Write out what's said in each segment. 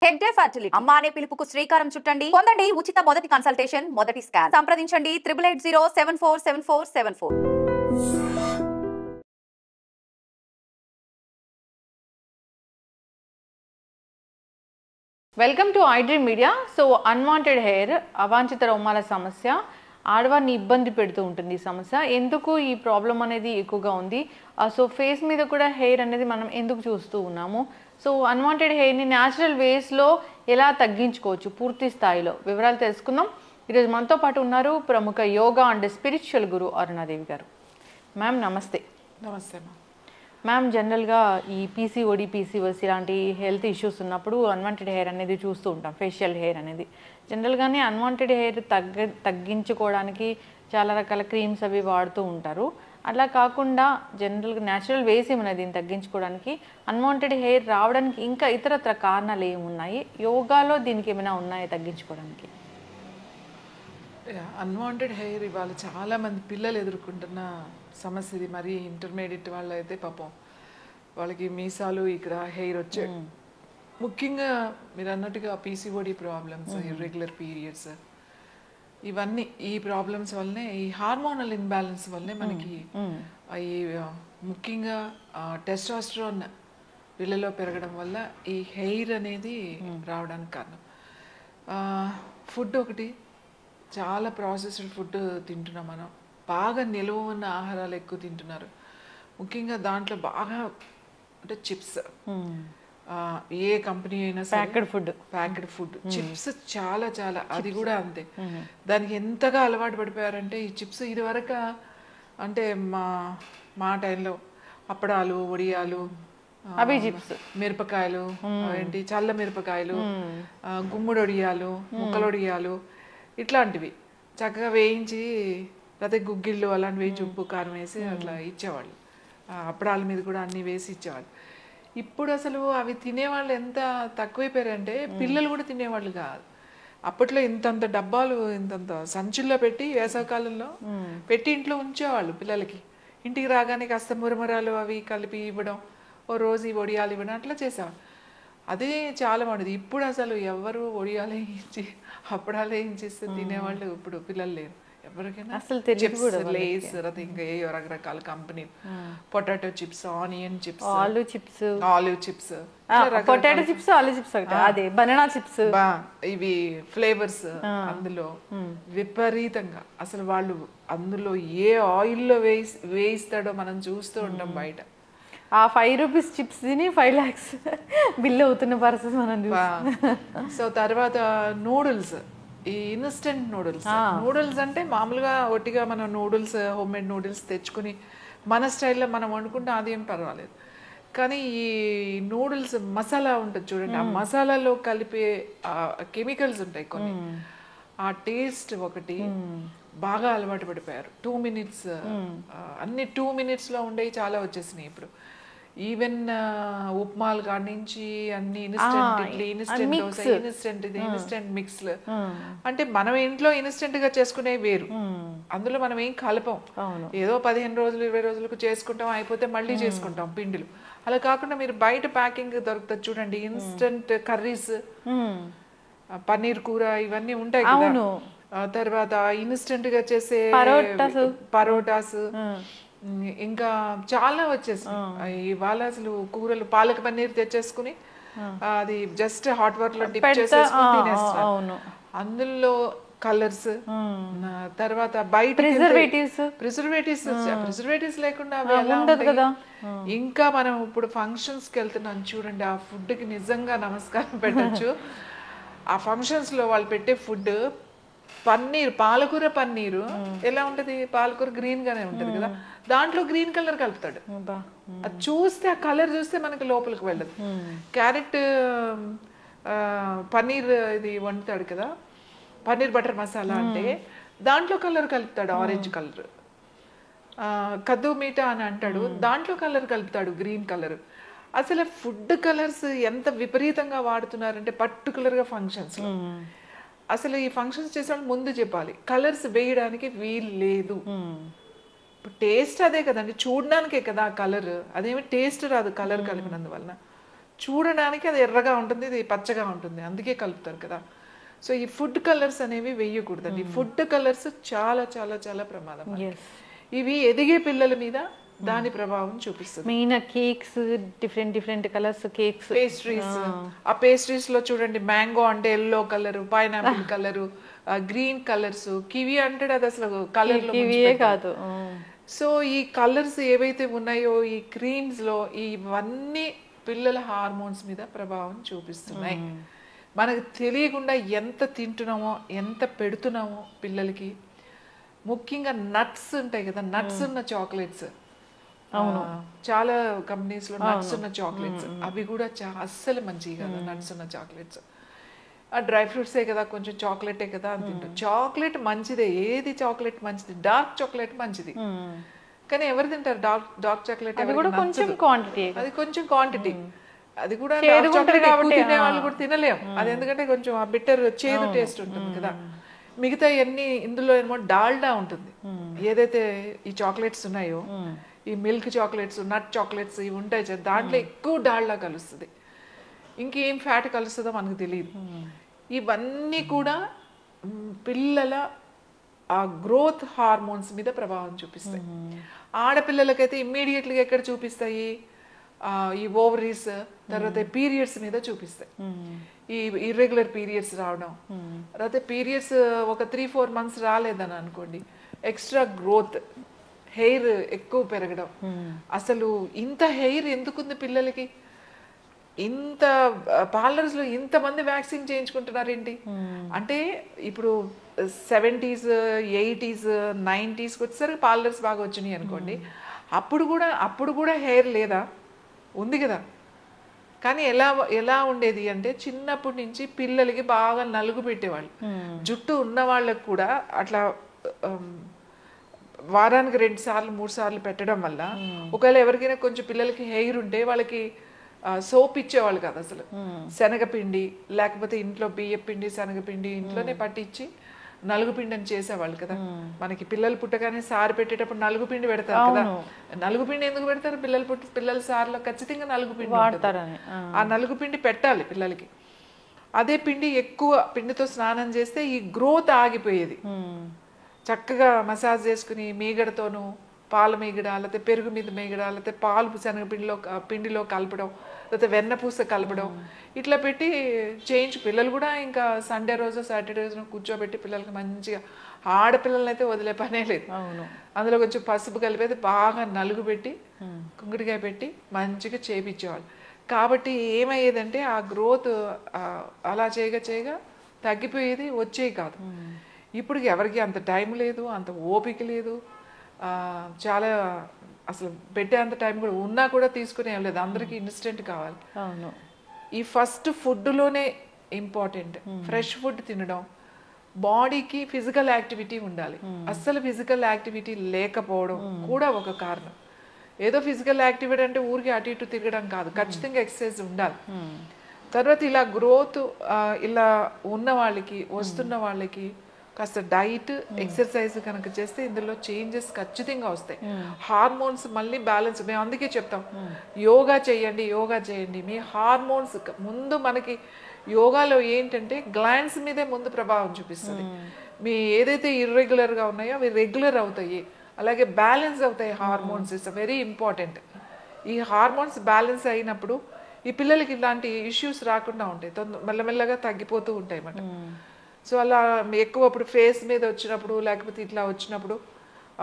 Head day fertility అమ్మ అనే పిలుపుకు శ్రీకారం చుట్టండి. పొందండి ఉచిత మొదటి కన్సల్టేషన్, మొదటి స్కాన్. సంప్రదించండి 8880747474. Welcome to iDream media. So unwanted hair, అవాంఛిత రోమాల సమస్య ఆడవారిని ఇబ్బంది పెడుతూ ఉంటుంది. ఈ సమస్య ఎందుకు ఈ ప్రాబ్లం అనేది ఎక్కువగా ఉంది. సో ఫేస్ మీద కూడా హెయిర్ అనేది మనం ఎందుకు చూస్తూ ఉన్నాము. సో అన్వాంటెడ్ హెయిర్ని న్యాచురల్ వేస్లో ఎలా తగ్గించుకోవచ్చు పూర్తి స్థాయిలో వివరాలు తెలుసుకుందాం. ఈరోజు మనతో పాటు ఉన్నారు ప్రముఖ యోగా అండ్ స్పిరిచువల్ గురు అరుణాదేవి గారు. మ్యామ్ నమస్తే. నమస్తే మ్యామ్. మ్యామ్, జనరల్గా ఈ పీసీఓడి, పీసీఓఎస్ ఇలాంటి హెల్త్ ఇష్యూస్ ఉన్నప్పుడు అన్వాంటెడ్ హెయిర్ అనేది చూస్తూ ఉంటాం, ఫేషియల్ హెయిర్ అనేది. జనరల్గానే అన్వాంటెడ్ హెయిర్ తగ్గించుకోవడానికి చాలా రకాల క్రీమ్స్ అవి వాడుతూ ఉంటారు. అలా కాకుండా జనరల్గా న్యాచురల్ వేస్ ఏమైనా దీన్ని తగ్గించుకోవడానికి, అన్వాంటెడ్ హెయిర్ రావడానికి ఇంకా ఇతరత్ర కారణాలు ఏమున్నాయి, యోగాలో దీనికి ఏమైనా ఉన్నాయా తగ్గించుకోవడానికి? అన్వాంటెడ్ హెయిర్ ఇవాళ చాలామంది పిల్లలు ఎదుర్కొంటున్న సమస్య ఇది. మరి ఇంటర్మీడియట్ వాళ్ళు అయితే పాపం వాళ్ళకి మీసాలు ఇక్కడ హెయిర్ వచ్చే, ముఖ్యంగా మీరు అన్నట్టుగా పీసీఓడి ప్రాబ్లమ్స్, ఇర్రెగ్యులర్ పీరియడ్స్, ఇవన్నీ ఈ ప్రాబ్లమ్స్ వల్లనే, ఈ హార్మోనల్ ఇన్బ్యాలెన్స్ వల్లనే మనకి ఈ ముఖ్యంగా టెస్టోస్టెరాన్ వీళ్ళలో పెరగడం వల్ల ఈ హెయిర్ అనేది రావడానికి కారణం. ఫుడ్ ఒకటి, చాలా ప్రాసెస్డ్ ఫుడ్ తింటున్నాం మనం. బాగా నిలువ ఉన్న ఆహారాలు ఎక్కువ తింటున్నారు. ముఖ్యంగా దాంట్లో బాగా అంటే చిప్స్, ఏ కంపెనీ అయినా ప్యాకెడ్ ఫుడ్ చిప్స్ చాలా చాలా, అది కూడా అంతే. దానికి ఎంతగా అలవాటు పడిపోయారంటే ఈ చిప్స్. ఇది వరకు అంటే మా టైంలో అప్పడాలు, వడియాలు, అవి చిప్స్, మిరపకాయలు, ఏంటి చల్ల మిరపకాయలు, గుమ్మడి వడియాలు, ముక్కల వడియాలు, ఇట్లాంటివి చక్కగా వేయించి, లేకపోతే గుగ్గిళ్ళు అలాంటివి వేయించి ఉప్పు కారం వేసి అట్లా ఇచ్చేవాళ్ళు. అప్పడాల మీద కూడా అన్నీ వేసి ఇచ్చేవాళ్ళు. ఇప్పుడు అసలు అవి తినేవాళ్ళు ఎంత తక్కువైపోయారంటే పిల్లలు కూడా తినేవాళ్ళు కాదు. అప్పట్లో ఇంతంత డబ్బాలు, ఇంతంత సంచుల్లో పెట్టి వేసవకాలంలో పెట్టి ఇంట్లో ఉంచేవాళ్ళు పిల్లలకి. ఇంటికి రాగానే కాస్త మురమరాలు అవి కలిపి ఇవ్వడం, ఓ రోజు ఈ వడియాలు ఇవ్వడం, అట్లా చేసేవాళ్ళు. అదే చాలా బాగుండేది. ఇప్పుడు అసలు ఎవరు వడియాలు వేయించి అప్పడాలు వేయించిస్తే తినేవాళ్ళు ఇప్పుడు పిల్లలు లేరు ఎవరికైనా. అసలు చిప్స్, లేస్, ఇంకా ఏ రకరకాల company, potato chips, onion chips, olive chips, potato chips, olive chips, అదే బనానా చిప్స్, ఇవి ఫ్లేవర్స్ అందులో విపరీతంగా. అసలు వాళ్ళు అందులో ఏ ఆయిల్లో వేయిస్తాడో మనం చూస్తూ ఉంటాం బయట. ఆ 5 రూపీస్ చిప్స్ తిని 5 lakhs బిల్ అవుతున్న పరిస్థితి మనం చూస్తాం. సో తర్వాత నూడిల్స్, ఈ ఇన్స్టెంట్ నూడిల్స్ అంటే మామూలుగా ఒట్టిగా మనం నూడిల్స్, హోమ్ మేడ్ నూడిల్స్ తెచ్చుకుని మన స్టైల్లో మనం వండుకుంటే అదేం పర్వాలేదు. కానీ ఈ నూడిల్స్ మసాలా ఉంటుంది చూడండి, ఆ మసాలాలో కలిపే కెమికల్స్ ఉంటాయి కొన్ని. ఆ టేస్ట్ ఒకటి బాగా అలవాటు పడిపోయారు. 2 minutes, అన్ని 2 minutesలో ఉండేవి చాలా వచ్చేసినాయి ఇప్పుడు. ఈవెన్ ఉప్మాలు కాడి నుంచి అన్ని instant idli, instant dosa, instant ఇది, ఇన్స్టెంట్ మిక్స్లు. అంటే మనం ఇంట్లో ఇన్స్టెంట్ గా చేసుకునే వేరు, అందులో మనం ఏం కలపం. ఏదో 15 రోజులు 20 రోజులకు చేసుకుంటాం, అయిపోతే మళ్ళీ చేసుకుంటాం పిండిలు. అలా కాకుండా మీరు బయట ప్యాకింగ్ దొరుకుతుంది చూడండి, ఇన్స్టెంట్ కర్రీస్, పన్నీర్ కూర, ఇవన్నీ ఉంటాయి కదా. తర్వాత ఇన్స్టెంట్ గా చేసే పరోటాస్, ఇంకా చాలా వచ్చేసాయి ఇవాళ. అసలు కూరలు, పాలక్ పన్నీర్ తెచ్చేసుకుని అది జస్ట్ హాట్ వాటర్ లో డిప్ చేసేసుకుని తినేస్తారు. అందులో కలర్స్, తర్వాత బయట ప్రిజర్వేటివ్స్ లేకుండా అవి ఎలా ఉంటాయి. ఇంకా మనం ఇప్పుడు ఫంక్షన్స్ కి వెళ్తున్నాం చూడండి, ఆ ఫుడ్ కి నిజంగా నమస్కారం పెట్టచ్చు. ఆ ఫంక్షన్స్ లో వాళ్ళు పెట్టే ఫుడ్, పన్నీర్, పాలకూర పన్నీరు ఎలా ఉంటది, పాలకూర గ్రీన్ గానే ఉంటది కదా, దాంట్లో గ్రీన్ కలర్ కలుపుతాడు. అది చూస్తే, ఆ కలర్ చూస్తే మనకి లోపలికి వెళ్ళదు. క్యారెట్ పన్నీర్ ఇది వండుతాడు కదా, పన్నీర్ బటర్ మసాలా అంటే దాంట్లో కలర్ కలుపుతాడు, ఆరెంజ్ కలర్. కద్దు మీఠా అని అంటాడు, దాంట్లో కలర్ కలుపుతాడు, గ్రీన్ కలర్. అసలు ఫుడ్ కలర్స్ ఎంత విపరీతంగా వాడుతున్నారంటే పర్టికులర్గా ఫంక్షన్స్. అసలు ఈ ఫంక్షన్స్ చేసేవాళ్ళు ముందు చెప్పాలి, కలర్స్ వేయడానికి వీలు లేదు. టేస్ట్ అదే కదండి, చూడడానికే కదా కలర్, అదేమి టేస్ట్ రాదు కలర్ కలిపినందువలన. చూడడానికి అది ఎర్రగా ఉంటుంది, ఇది పచ్చగా ఉంటుంది, అందుకే కలుపుతారు కదా. సో ఈ ఫుడ్ కలర్స్ అనేవి వేయకూడదండి. ఫుడ్ కలర్స్ చాలా చాలా చాలా ప్రమాదం. ఇవి ఎదిగే పిల్లల మీద దాని ప్రభావం చూపిస్తుంది. Main cakes, different colours cakes, pastries. ఆ పేస్ట్రీస్ లో చూడండి, మ్యాంగో అంటే yellow colour, pineapple colour, green colours, kiwi అంటే అది అసలు కలర్ కాదు. సో ఈ కలర్స్ ఏవైతే ఉన్నాయో ఈ క్రీమ్స్ లో, ఇవన్నీ పిల్లల హార్మోన్స్ మీద ప్రభావం చూపిస్తున్నాయి. మనకు తెలియకుండా ఎంత తింటున్నామో, ఎంత పెడుతున్నామో పిల్లలకి. ముఖ్యంగా నట్స్ ఉంటాయి కదా, నట్స్ ఉన్న చాక్లెట్స్, చాలా కంపెనీస్ లో నట్స్ ఉన్న చాక్లెట్స్, అవి కూడా అస్సలు మంచివి కదా. నట్స్ ఉన్న చాక్లెట్స్, ఆ డ్రై ఫ్రూట్సే కదా, కొంచెం చాక్లెటే కదా అని తింటాం. చాక్లెట్ మంచిదే, ఏది చాక్లెట్ మంచిది, డార్క్ చాక్లెట్ మంచిది. కానీ ఎవరు తింటారు డార్క్ చాక్లెట్? అది కొంచెం క్వాంటిటీ, అది కూడా తినే వాళ్ళు కూడా తినలేం. అది ఎందుకంటే కొంచెం ఆ బిట్టర్ చేదు టేస్ట్ ఉంటుంది కదా. మిగతా అన్ని ఇందులో ఏమో డాల్డా ఉంటుంది. ఏదైతే ఈ చాక్లెట్స్ ఉన్నాయో, ఈ మిల్క్ చాక్లెట్స్, నట్ చాక్లెట్స్ ఇవి ఉంటాయి, దాంట్లో ఎక్కువ డాల్డా కలుస్తుంది. ఇంకేం ఫ్యాట్ కలుస్తుందో మనకు తెలియదు. ఇవన్నీ కూడా పిల్లల ఆ గ్రోత్ హార్మోన్స్ మీద ప్రభావం చూపిస్తాయి. ఆడపిల్లలకైతే ఇమ్మీడియట్లీగా ఎక్కడ చూపిస్తాయి? ఈ ఓవరీస్, తర్వాత పీరియడ్స్ మీద చూపిస్తాయి. ఈ ఇర్రెగ్యులర్ పీరియడ్స్ రావడం, తర్వాత పీరియడ్స్ ఒక 3-4 months రాలేదని అనుకోండి, ఎక్స్ట్రా గ్రోత్, హెయిర్ ఎక్కువ పెరగడం. అసలు ఇంత హెయిర్ ఎందుకుంది పిల్లలకి? ఇంత పార్లర్స్ లో ఇంతమంది వ్యాక్సిన్ చేయించుకుంటున్నారేంటి అంటే, ఇప్పుడు 70s, 80s, 90s వచ్చేసరికి పార్లర్స్ బాగా వచ్చినాయి అనుకోండి. అప్పుడు కూడా హెయిర్ లేదా? ఉంది కదా. కానీ ఎలా ఉండేది అంటే, చిన్నప్పటి నుంచి పిల్లలకి బాగా నలుగు పెట్టేవాళ్ళు. జుట్టు ఉన్న వాళ్ళకు కూడా అట్లా వారానికి 2 సార్లు 3 సార్లు పెట్టడం వల్ల, ఒకవేళ ఎవరికైనా కొంచెం పిల్లలకి హెయిర్ ఉంటే వాళ్ళకి సోప్ ఇచ్చేవాళ్ళు కాదు అసలు. శనగపిండి, లేకపోతే ఇంట్లో బియ్య పిండి, శనగపిండి ఇంట్లోనే పట్టించి నలుగుపిండి అని చేసేవాళ్ళు కదా. మనకి పిల్లలు పుట్టగానే సారు పెట్టేటప్పుడు నలుగుపిండి పెడతారు కదా. నలుగుపిండి ఎందుకు పెడతారు? పిల్లల సారులో ఖచ్చితంగా నలుగుపిండి వాడతారని. ఆ నలుగుపిండి పెట్టాలి పిల్లలకి. అదే పిండి ఎక్కువ పిండితో స్నానం చేస్తే ఈ గ్రోత్ ఆగిపోయేది. చక్కగా మసాజ్ చేసుకుని మీగడతోనూ, పాల మీగడ, లేకపోతే పెరుగు మీద మీగడ, లేకపోతే పాలు పిండిలో కలపడం, లేకపోతే వెన్నపూస కలపడం, ఇట్లా పెట్టి చేయించు. పిల్లలు కూడా ఇంకా సండే రోజు, సాటర్డే రోజున కూర్చోబెట్టి పిల్లలకి మంచిగా, ఆడపిల్లలని అయితే వదిలే పనే లేదు. అందులో కొంచెం పసుపు కలిపేది బాగా నలుగు పెట్టి, కుంకుడికాయ పెట్టి మంచిగా చేపించేవాళ్ళు. కాబట్టి ఏమయ్యేదంటే ఆ గ్రోత్ అలా చేయగా తగ్గిపోయేది, వచ్చేవి కాదు. ఇప్పుడు ఎవరికి అంత టైం లేదు, అంత ఓపిక లేదు. చాలా అసలు పెట్టే అంత టైం కూడా ఉన్నా కూడా తీసుకునే లేదు. అందరికీ ఇన్స్టెంట్ కావాలి. ఈ ఫస్ట్ ఫుడ్లోనే ఇంపార్టెంట్. ఫ్రెష్ ఫుడ్ తినడం, బాడీకి ఫిజికల్ యాక్టివిటీ ఉండాలి. అస్సలు ఫిజికల్ యాక్టివిటీ లేకపోవడం కూడా ఒక కారణం. ఏదో ఫిజికల్ యాక్టివిటీ అంటే ఊరికి అటు ఇటు తిరగడం కాదు, ఖచ్చితంగా ఎక్సర్సైజ్ ఉండాలి. తర్వాత ఇలా గ్రోత్ ఇలా ఉన్న వాళ్ళకి, వస్తున్న వాళ్ళకి కాస్త డైట్, ఎక్సర్సైజ్ కనుక చేస్తే ఇందులో చేంజెస్ ఖచ్చితంగా వస్తాయి. హార్మోన్స్ మళ్ళీ బ్యాలెన్స్. మేము అందుకే చెప్తాం, యోగా చేయండి. మీ హార్మోన్స్ ముందు, మనకి యోగాలో ఏంటంటే గ్లాండ్స్ మీదే ముందు ప్రభావం చూపిస్తుంది. మీ ఏదైతే ఇర్రెగ్యులర్గా ఉన్నాయో అవి రెగ్యులర్ అవుతాయి, అలాగే బ్యాలెన్స్ అవుతాయి. Hormones is very important. ఈ హార్మోన్స్ బ్యాలెన్స్ అయినప్పుడు ఈ పిల్లలకి ఇలాంటి ఇష్యూస్ రాకుండా ఉంటాయి, మెల్లమెల్లగా తగ్గిపోతూ ఉంటాయి అన్నమాట. సో అలా ఎక్కువ అప్పుడు ఫేస్ మీద వచ్చినప్పుడు, లేకపోతే ఇట్లా వచ్చినప్పుడు,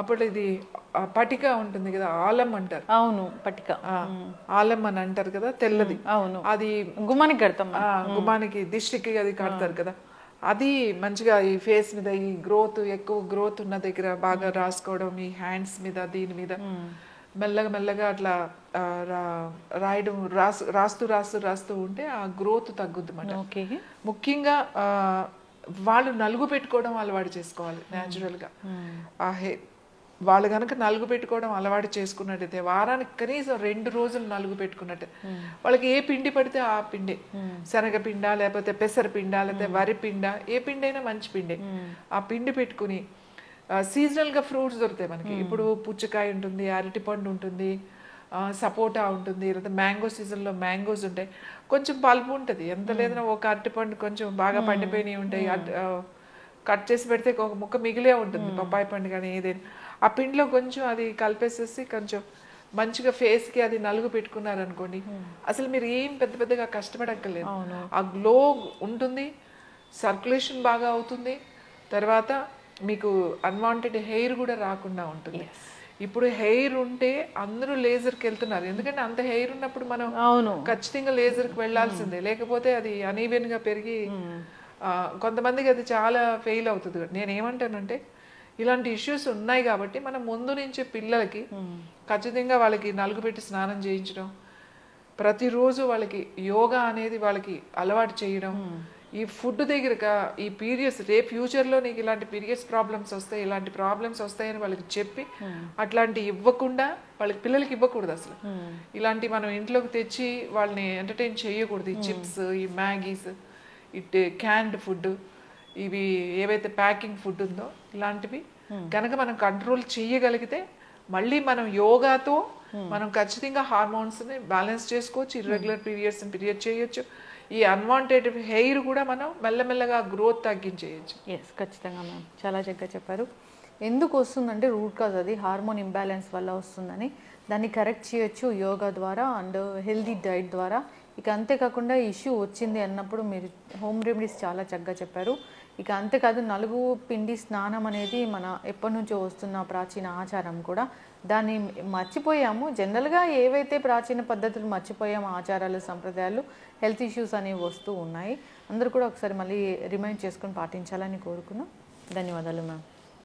అప్పుడు ఇది పటిక ఉంటుంది కదా, ఆలం అంటారు. అవును, పటిక, ఆలం అని అంటారు కదా, తెల్లది. అవును, అది గుమ్మానికి కడతాం. గుమ్మానికి, దిష్టికి అది కడతారు కదా. అది మంచిగా ఈ ఫేస్ మీద, ఈ ఎక్కువ గ్రోత్ ఉన్న దగ్గర బాగా రాసుకోవడం, ఈ హ్యాండ్స్ మీద, దీని మీద మెల్లగా అట్లా రాయడం, రాస్తూ ఉంటే ఆ గ్రోత్ తగ్గుద్ది అన్నమాట. ముఖ్యంగా వాళ్ళు నలుగు పెట్టుకోవడం అలవాటు చేసుకోవాలి. న్యాచురల్గా వాళ్ళు కనుక నలుగు పెట్టుకోవడం అలవాటు చేసుకున్నట్టయితే, వారానికి కనీసం 2 రోజులు నలుగు పెట్టుకున్నట్టే, వాళ్ళకి ఏ పిండి పడితే ఆ పిండే, శనగపిండ, లేకపోతే పెసరపిండ, లేకపోతే వరి పిండ, ఏ పిండి అయినా మంచి పిండే, ఆ పిండి పెట్టుకుని సీజనల్గా ఫ్రూట్స్ దొరుకుతాయి మనకి. ఇప్పుడు పుచ్చకాయ ఉంటుంది, అరటిపండు ఉంటుంది, సపోటా ఉంటుంది, లేదా మ్యాంగో సీజన్లో మ్యాంగోస్ ఉంటాయి, కొంచెం పల్పు ఉంటుంది. ఎంత లేదన్నా ఒక అరటిపండు కొంచెం బాగా పండిపోయినవి ఉంటాయి, కట్ చేసి పెడితే ఒక ముక్క మిగిలే ఉంటుంది, పప్పాయి పండు కానీ ఏదైనా. ఆ పిండిలో కొంచెం అది కలిపేసేసి కొంచెం మంచిగా ఫేస్కి అది నలుగు పెట్టుకున్నారనుకోండి, అసలు మీరు ఏం పెద్ద పెద్దగా కష్టపడక్కర్లేదు. ఆ గ్లో ఉంటుంది, సర్క్యులేషన్ బాగా అవుతుంది, తర్వాత మీకు అన్వాంటెడ్ హెయిర్ కూడా రాకుండా ఉంటుంది. ఇప్పుడు హెయిర్ ఉంటే అందరూ లేజర్కి వెళ్తున్నారు, ఎందుకంటే అంత హెయిర్ ఉన్నప్పుడు మనం ఖచ్చితంగా లేజర్కి వెళ్ళాల్సిందే, లేకపోతే అది అనీవెన్గా పెరిగి కొంతమందికి అది చాలా ఫెయిల్ అవుతుంది. నేను ఏమంటానంటే ఇలాంటి ఇష్యూస్ ఉన్నాయి కాబట్టి మనం ముందు నుంచి పిల్లలకి ఖచ్చితంగా వాళ్ళకి నలుగు పెట్టి స్నానం చేయించడం, ప్రతిరోజు వాళ్ళకి యోగా అనేది వాళ్ళకి అలవాటు చేయడం, ఈ ఫుడ్ దగ్గర ఈ పీరియడ్స్ రేపు ఫ్యూచర్లో నీకు ఇలాంటి పీరియడ్స్ ప్రాబ్లమ్స్ వస్తాయి, ఇలాంటి ప్రాబ్లమ్స్ వస్తాయని వాళ్ళకి చెప్పి అట్లాంటి ఇవ్వకుండా వాళ్ళకి పిల్లలకి ఇవ్వకూడదు. అసలు ఇలాంటి మనం ఇంట్లోకి తెచ్చి వాళ్ళని ఎంటర్టైన్ చేయకూడదు. ఈ చిప్స్, ఈ మ్యాగీస్, ఈ క్యాన్డ్ ఫుడ్, ఇవి ఏవైతే ప్యాకింగ్ ఫుడ్ ఉందో ఇలాంటివి కనుక మనం కంట్రోల్ చేయగలిగితే మళ్ళీ మనం యోగాతో మనం ఖచ్చితంగా హార్మోన్స్ని బ్యాలెన్స్ చేసుకోవచ్చు, ఇర్రెగ్యులర్ పీరియడ్స్ని పీరియడ్ చేయొచ్చు, ఈ అన్వాంటెడ్ హెయిర్ కూడా మనం మెల్లమెల్లగా గ్రోత్ తగ్గించేయచ్చు. ఎస్, ఖచ్చితంగా మ్యామ్, చాలా చక్కగా చెప్పారు. ఎందుకు వస్తుందంటే రూట్ కాజ్ అది హార్మోన్ ఇంబ్యాలెన్స్ వల్ల వస్తుందని, దాన్ని కరెక్ట్ చేయొచ్చు యోగా ద్వారా అండ్ హెల్దీ డైట్ ద్వారా. ఇక అంతేకాకుండా ఇష్యూ వచ్చింది అన్నప్పుడు మీరు హోమ్ రెమెడీస్ చాలా చక్కగా చెప్పారు. ఇక అంతేకాదు నలుగు పిండి స్నానం అనేది మన ఎప్పటి నుంచో వస్తున్న ప్రాచీన ఆచారం కూడా, దాన్ని మర్చిపోయాము. జనరల్గా ఏవైతే ప్రాచీన పద్ధతులు మర్చిపోయాము, ఆచారాలు సంప్రదాయాలు, హెల్త్ ఇష్యూస్ అనేవి వస్తూ ఉన్నాయి. అందరూ కూడా ఒకసారి మళ్ళీ రిమైండ్ చేసుకొని పాటించాలని కోరుకున్నాం. ధన్యవాదాలు మ్యామ్.